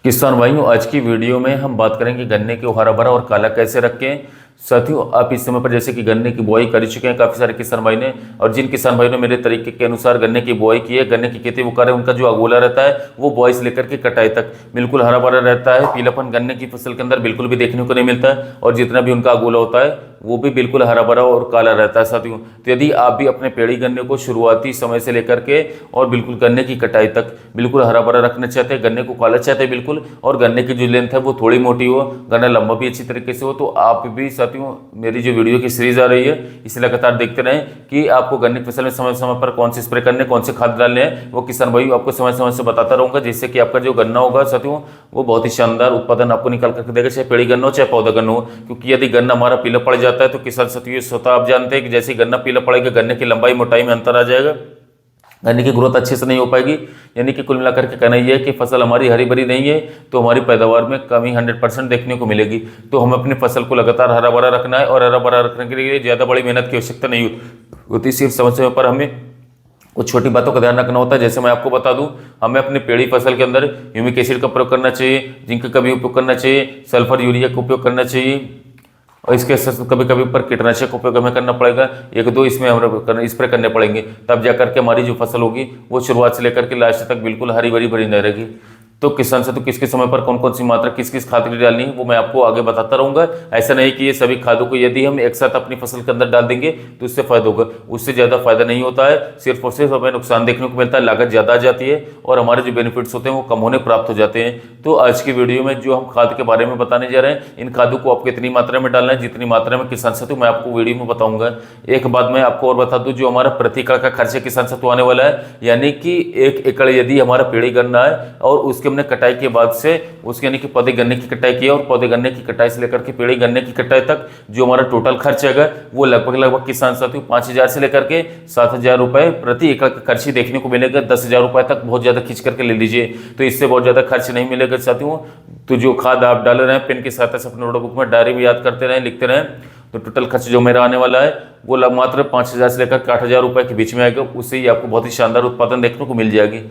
किसान भाइयों, आज की वीडियो में हम बात करेंगे गन्ने को हरा भरा और काला कैसे रखें। साथियों, आप इस समय पर जैसे कि गन्ने की बुआई कर चुके हैं काफ़ी सारे किसान भाई ने, और जिन किसान भाई ने मेरे तरीके के अनुसार गन्ने की बुआई की है, गन्ने की खेती वो कर रहे हैं, उनका जो अगोला रहता है वो बुआई से लेकर के कटाई तक बिल्कुल हरा भरा रहता है। पीलापन गन्ने की फसल के अंदर बिल्कुल भी देखने को नहीं मिलता है, और जितना भी उनका अगोला होता है वो भी बिल्कुल हरा भरा और काला रहता है। साथियों, तो यदि आप भी अपने पेड़ी गन्ने को शुरुआती समय से लेकर के और बिल्कुल गन्ने की कटाई तक बिल्कुल हरा भरा रखना चाहते हैं, गन्ने को काला चाहते हैं बिल्कुल, और गन्ने की जो लेंथ है वो थोड़ी मोटी हो, गन्ना लंबा भी अच्छी तरीके से हो, तो आप भी साथियों मेरी जो वीडियो की सीरीज आ रही है इसे लगातार देखते रहें कि आपको गन्ने की फसल में समय समय पर कौन से स्प्रे करने, कौन से खाद डालने हैं, वो किसान भाई आपको समय समय से बताता रहूंगा, जिससे कि आपका जो गन्ना होगा साथियों वो बहुत ही शानदार उत्पादन आपको निकाल करके देगा, चाहे पेड़ी गन्ना हो चाहे पौधा गन्ना हो। क्योंकि यदि गन्ना हमारा पीला पड़ जाता है तो किसान साथियों स्वतः आप जानते हैं कि जैसे गन्ना पीला पड़ेगा गन्ने की लंबाई मोटाई में अंतर आ जाएगा, गन्ने की ग्रोथ अच्छे से नहीं हो पाएगी। यानी कि कुल मिलाकर के कहना यह है कि फसल हमारी हरी भरी नहीं है तो हमारी पैदावार में कमी 100% देखने को मिलेगी। तो हमें अपनी फसल को लगातार हरा भरा रखना है, और हरा भरा रखने के लिए ज़्यादा बड़ी मेहनत की आवश्यकता नहीं होती, सिर्फ समय समय पर हमें कुछ छोटी बातों का ध्यान रखना होता है। जैसे मैं आपको बता दूं, हमें अपनी पेड़ी फसल के अंदर ह्यूमिक एसिड का प्रयोग करना चाहिए, जिंक का भी उपयोग करना चाहिए, सल्फर यूरिया का उपयोग करना चाहिए, और इसके साथ कभी कभी ऊपर कीटनाशक का उपयोग हमें करना पड़ेगा, एक दो इसमें हमें स्प्रे करने पड़ेंगे, तब जाकर के हमारी जो फसल होगी वो शुरुआत से लेकर के लास्ट तक बिल्कुल हरी भरी भरी नहीं रहेगी। तो किसान से तो किसके समय पर कौन कौन सी मात्रा किस किस खाद की डालनी है वो मैं आपको आगे बताता रहूंगा। ऐसा नहीं कि ये सभी खादों को यदि हम एक साथ अपनी फसल के अंदर डाल देंगे तो उससे फायदा होगा, उससे ज़्यादा फायदा नहीं होता है, सिर्फ और सिर्फ हमें नुकसान देखने को मिलता है, लागत ज़्यादा आ जाती है और हमारे जो बेनिफिट्स होते हैं वो कम होने प्राप्त हो जाते हैं। तो आज की वीडियो में जो हम खाद के बारे में बताने जा रहे हैं, इन खादों को आपको इतनी मात्रा में डालना है जितनी मात्रा में किसान साथियों मैं आपको वीडियो में बताऊंगा। एक बात मैं आपको और बता दूं, जो हमारा प्रति एकड़ का खर्च किसान साथियों आने वाला है, यानी कि 1 एकड़ यदि हमारा पेड़ी गन्ना है और उसके हमने कटाई के बाद से उसके यानी कि पौधे गन्ने की कटाई की है, और पौधे गन्ने की कटाई से लेकर के पेड़ी गन्ने की कटाई तक जो हमारा टोटल खर्च है वो लगभग किसान साथियों 5,000 से लेकर के 7,000 रुपए प्रति एकड़ का खर्च ही देखने को मिलेगा। 10,000 रुपए तक बहुत ज्यादा खींच करके ले लीजिए, तो इससे बहुत ज्यादा खर्च नहीं मिलेगा साथियों। तो जो खाद आप डाल रहे हैं पेन की सहायता से अपने नोटबुक में डायरी में याद करते रहें, लिखते रहें, तो टोटल खर्च जो मेरा आने वाला है वो मात्र 5,000 से लेकर 8,000 रुपए के बीच में आएगा। उससे ही आपको बहुत ही शानदार उत्पादन देखने को मिल जाएगी।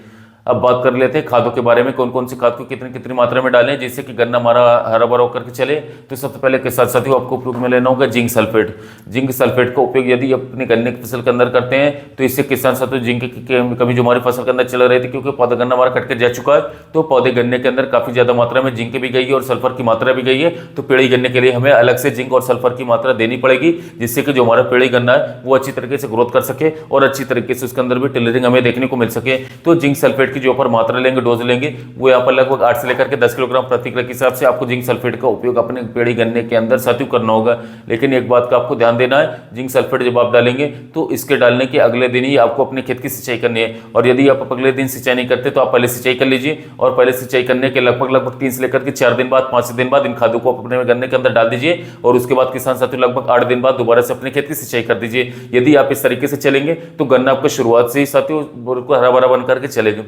अब बात कर लेते हैं खादों के बारे में, कौन कौन सी खाद को कितनी कितनी मात्रा में डालें जिससे कि गन्ना हमारा हरा भरा होकर के चले। तो सबसे पहले के साथ साथियों आपको उपयोग में लेना होगा जिंक सल्फेट। जिंक सल्फेट का उपयोग यदि अपने गन्ने की फसल के अंदर करते हैं तो इससे किसान साथियों जिंक की कमी जो हमारी फसल के अंदर चल रही थी, क्योंकि पौधा गन्ना हमारा कट के जा चुका है, तो पौधे गन्ने के अंदर काफी ज्यादा मात्रा में जिंक भी गई है और सल्फर की मात्रा भी गई है। तो पेड़ी गन्ने के लिए हमें अलग से जिंक और सल्फर की मात्रा देनी पड़ेगी, जिससे कि जो हमारा पेड़ी गन्ना है वो अच्छी तरीके से ग्रोथ कर सके और अच्छी तरीके से उसके अंदर भी टिलरिंग हमें देखने को मिल सके। तो जिंक सल्फेट की जो ऊपर मात्रा डोज लेंगे वो यहाँ पर लगभग 8 से लेकर के 10 किलोग्राम प्रति एकड़ के हिसाब से आपको जिंक सल्फेट का उपयोग अपने पेड़ी गन्ने के अंदर साथियों करना होगा। लेकिन एक बात का आपको ध्यान देना है, जिंक सल्फेट जब आप डालेंगे तो इसके डालने के अगले दिन ही आपको अपने खेत की सिंचाई करनी है, और यदि आप अगले दिन सिंचाई नहीं करते तो आप पहले सिंचाई कर लीजिए, और पहले सिंचाई करने के लगभग 3 से लेकर के 4 दिन बाद 5 दिन बाद इन खादों को अपने गन्ने के अंदर डाल दीजिए, और उसके बाद किसान साथियों लगभग 8 दिन बाद दोबारा से अपने खेत की सिंचाई कर दीजिए। यदि आप इस तरीके से चलेंगे तो गन्ना आपको शुरुआत से ही साथियों बिल्कुल हरा भरा बन करके चलेगा।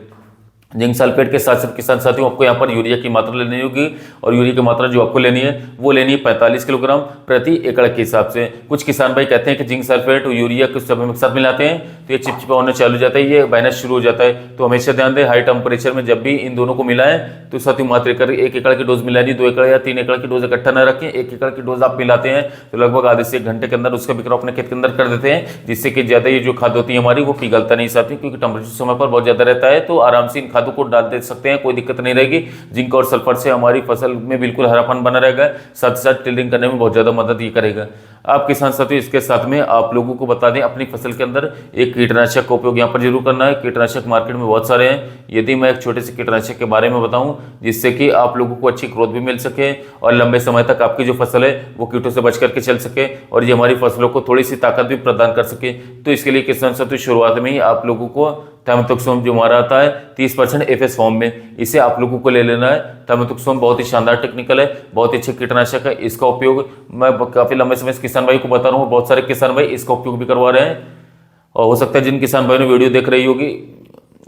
जिंक सल्फेट के साथ साथ किसान साथियों आपको यहाँ पर यूरिया की मात्रा लेनी होगी, और यूरिया की मात्रा जो आपको लेनी है वो लेनी है 45 किलोग्राम प्रति एकड़ के हिसाब से। कुछ किसान भाई कहते हैं कि जिंक सल्फेट और यूरिया कुछ सब एक साथ मिलाते हैं तो ये चिपचिपा होने चालू हो जाता है, ये बहना शुरू हो जाता है। तो हमेशा ध्यान दें, हाई टेम्परेचर में जब भी इन दोनों को मिलाएं तो साथियों मात्र 1 एकड़ की डोज मिलानी, 2 एकड़ या 3 एकड़ की डोज इकट्ठा न रखें। 1 एकड़ की डोज आप मिलाते हैं तो लगभग आधे से 1 घंटे के अंदर उसका बिक्रा अपने खेत के अंदर कर देते हैं, जिससे कि ज्यादा ये जो खाद होती है हमारी वो पिघलता नहीं साथियों, क्योंकि टेम्परेचर समय पर बहुत ज्यादा रहता है। तो आराम से इन खादों को डाल दे सकते हैं, कोई दिक्कत नहीं रहेगी। जिंक और सल्फर से हमारी फसल में बिल्कुल हरापन बना रहेगा, साथ साथ टिलरिंग करने में बहुत ज्यादा मदद ये करेगा। आप किसान साथियों इसके साथ में आप लोगों को बता दें, अपनी फसल के अंदर एक कीटनाशक का उपयोग यहाँ पर जरूर करना है। कीटनाशक मार्केट में बहुत सारे हैं, यदि मैं एक छोटे से कीटनाशक के बारे में बताऊं जिससे कि आप लोगों को अच्छी ग्रोथ भी मिल सके और लंबे समय तक आपकी जो फसल है वो कीटों से बच करके चल सके, और ये हमारी फसलों को थोड़ी सी ताकत भी प्रदान कर सके। तो इसके लिए किसान साथियों शुरुआत में ही आप लोगों को थाइमेथॉक्सोम जो हमारा आता है 30% एफएस फॉर्म में, इसे आप लोगों को ले लेना है। थाइमेथॉक्सोम बहुत ही शानदार टेक्निकल है, बहुत ही अच्छे कीटनाशक है। इसका उपयोग मैं काफी लंबे समय से किसान भाई को बता रहा हूँ, बहुत सारे किसान भाई इसका उपयोग भी करवा रहे हैं, और हो सकता है जिन किसान भाई ने वीडियो देख रही होगी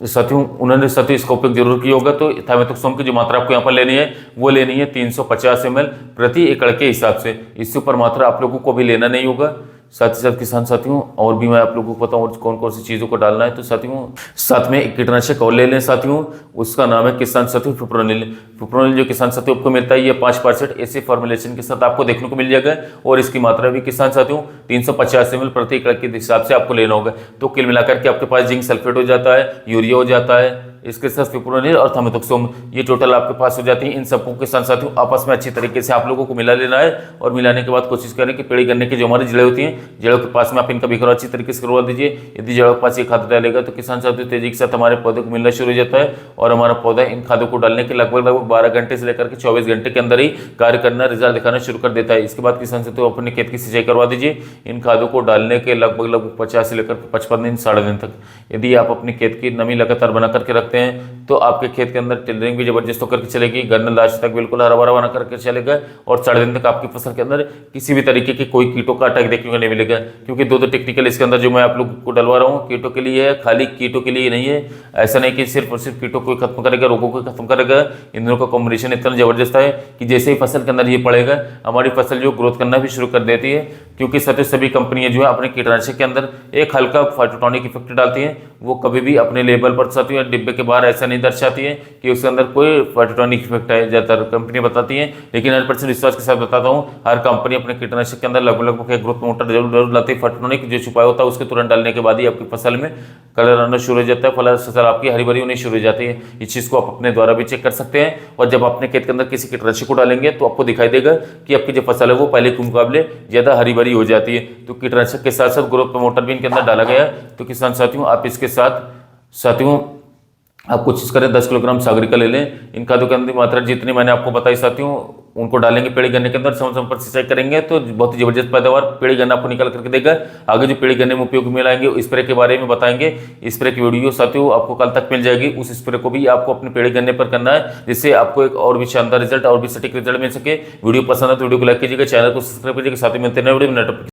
साथियों उन्होंने साथियों इसका उपयोग जरूर किया होगा। तो थाइमेथॉक्सोम की जो मात्रा आपको यहाँ पर लेनी है वो लेनी है 350 ml प्रति एकड़ के हिसाब से, इससे ऊपर मात्रा आप लोगों को भी लेना नहीं होगा। साथ ही साथ किसान साथियों और भी मैं आप लोगों को बताऊं कौन कौन सी चीज़ों को डालना है। तो साथियों साथ में एक कीटनाशक और ले लें साथियों, उसका नाम है किसान साथियों फिप्रोनिल। फिप्रोनिल जो किसान साथियों आपको मिलता है ये 5% ऐसे फॉर्मुलेशन के साथ आपको देखने को मिल जाएगा और इसकी मात्रा भी किसान साथियों 350 ml प्रति एकड़ के हिसाब से आपको लेना होगा। तो कुल मिलाकर के आपके पास जिंक सल्फेट हो जाता है, यूरिया हो जाता है, इसके साथ फिप्रोनिल और थामेथोक्सोम, ये टोटल आपके पास हो जाती है। इन सबको किसान साथियों आपस में अच्छी तरीके से आप लोगों को मिला लेना है और मिलाने के बाद कोशिश करें कि पेड़ी गन्ने की जो हमारी जड़ें होती हैं, जड़ों के पास में आप इनका बिखराव अच्छी तरीके से करवा दीजिए। यदि जड़ों के पास ये खाद डालेगा तो किसान साथियों तेजी के साथ हमारे पौधे को मिलना शुरू हो जाता है और हमारा पौधा इन खादों को डालने के लगभग 12 घंटे से लेकर के 24 घंटे के अंदर ही कार्य करना, रिजल्ट दिखाना शुरू कर देता है। इसके बाद किसान साथियों अपने खेत की सिंचाई करवा दीजिए इन खादों को डालने के लगभग 50 से लेकर 55 दिन, 60 दिन तक। यदि आप अपने खेत की नमी लगातार बना करके रखते हैं तो आपके खेत के अंदर टिलरिंग भी जबरदस्त होकर के चलेगी, गन्ना लास्ट तक बिल्कुल हरा भरा बना करके चलेगा और 60 दिन तक आपकी फसल के अंदर किसी भी तरीके के कोई कीटों का अटैक देखने को नहीं मिलेगा। क्योंकि दो टेक्निकल इसके अंदर जो मैं आप लोग को डलवा रहा हूँ कीटों के लिए है, खाली कीटों के लिए नहीं है। ऐसा नहीं कि सिर्फ और सिर्फ कीटों को खत्म करेगा, रोगों को खत्म करेगा। इन दोनों का कॉम्बिनेशन इतना जबरदस्त है कि जैसे ही फसल के अंदर ये पड़ेगा हमारी फसल जो ग्रोथ करना भी शुरू कर देती है। क्योंकि सभी कंपनियां जो है अपने कीटनाशक के अंदर एक हल्का फाइटोटॉनिक इफेक्ट डालती हैं, वो कभी भी अपने लेबल पर साथियों या डिब्बे के बाहर ऐसा नहीं दर्शाती है कि उसके अंदर कोई फाइटोटॉनिक इफेक्ट है। ज़्यादातर कंपनी बताती हैं, लेकिन 100% विश्वास के साथ बताता हूँ हर कंपनी अपने कीटनाशक के अंदर लगभग एक ग्रोथ प्रमोटर जरूर लाती है। फाइटोटॉनिक जो छुपाया होता है उसके तुरंत डालने के बाद ही आपकी फसल में कलर आना शुरू हो जाता है, फसल आपकी हरी भरी होनी शुरू हो जाती है। इस चीज़ को आप अपने द्वारा भी चेक कर सकते हैं और जब अपने खेत के अंदर किसी कीटनाशक को डालेंगे तो आपको दिखाई देगा कि आपकी जो फसल है वो पहले के मुकाबले ज़्यादा हरी भरी हो जाती है। तो कीटनाशक के साथ साथ ग्रोथ प्रमोटर भी इनके अंदर डाला गया है। तो किसान साथियों आप इसके साथ साथियों आप कोशिश करें 10 किलोग्राम सागरिका ले लें। इन खादों के अंदर मात्रा जितनी मैंने आपको बताई साथियों उनको डालेंगे पेड़ी गन्ने के अंदर, समय पर सिंचाई करेंगे तो बहुत ही जबरदस्त पैदावार पेड़ी गन्ना आपको निकाल करके देगा। आगे जो पेड़ी गन्ने में उपयोग में लाएंगे स्प्रे के बारे में बताएंगे। स्प्रे की वीडियो साथियों आपको कल तक मिल जाएगी, उस स्प्रे को भी आपको अपने पेड़ी गन्ने पर करना है जिससे आपको एक और भी शानदार रिजल्ट और भी सटीक रिजल्ट मिल सके। वीडियो पसंद है तो वीडियो को लाइक कीजिएगा, चैनल को सब्सक्राइब कीजिएगा, साथ ही मिलते हैं वीडियो में।